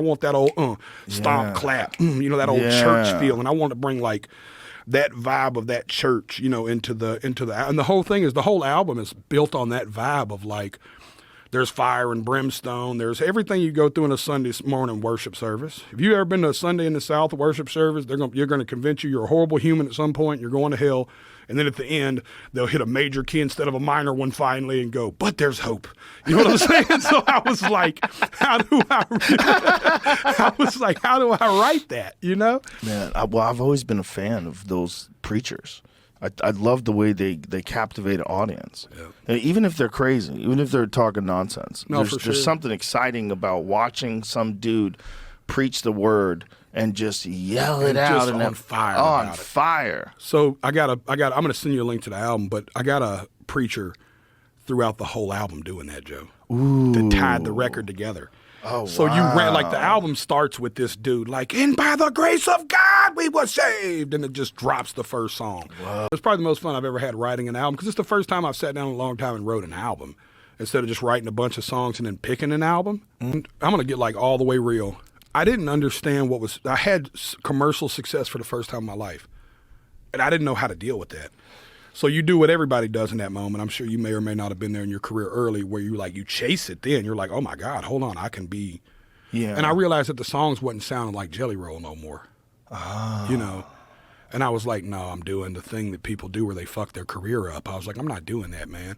I want that old stomp, clap, that old church feel. And I want to bring like that vibe of that church, into the, and the whole thing is, the whole album is built on that vibe of like, there's fire and brimstone. There's everything you go through in a Sunday morning worship service. If you've ever been to a Sunday in the South worship service, you're going to convince you you're a horrible human at some point. You're going to hell. And then at the end, they'll hit a major key instead of a minor one finally and go, but there's hope. You know what I'm saying? So I was like, how do I write that, Man, I've always been a fan of those preachers. I love the way they captivate an audience. Yeah. And even if they're crazy, even if they're talking nonsense, there's something exciting about watching some dude preach the word and just yell it out and on fire. Fire. So I'm going to send you a link to the album, but I got a preacher throughout the whole album doing that, Joe. Ooh. That tied the record together. Oh, so wow. you ran, like, the album starts with this dude, like, and by the grace of God we were saved, and it just drops the first song. Wow. It's probably the most fun I've ever had writing an album, because it's the first time I've sat down in a long time and wrote an album, instead of just writing a bunch of songs and then picking an album. I'm going to get, like, all the way real. I didn't understand I had commercial success for the first time in my life, and I didn't know how to deal with that. So you do what everybody does in that moment. I'm sure you may or may not have been there in your career early where you chase it then. You're like, oh my God, hold on, I can be. Yeah. And I realized that the songs wasn't sounding like Jelly Roll no more. And I was like, no, I'm doing the thing that people do where they fuck their career up. I was like, I'm not doing that, man.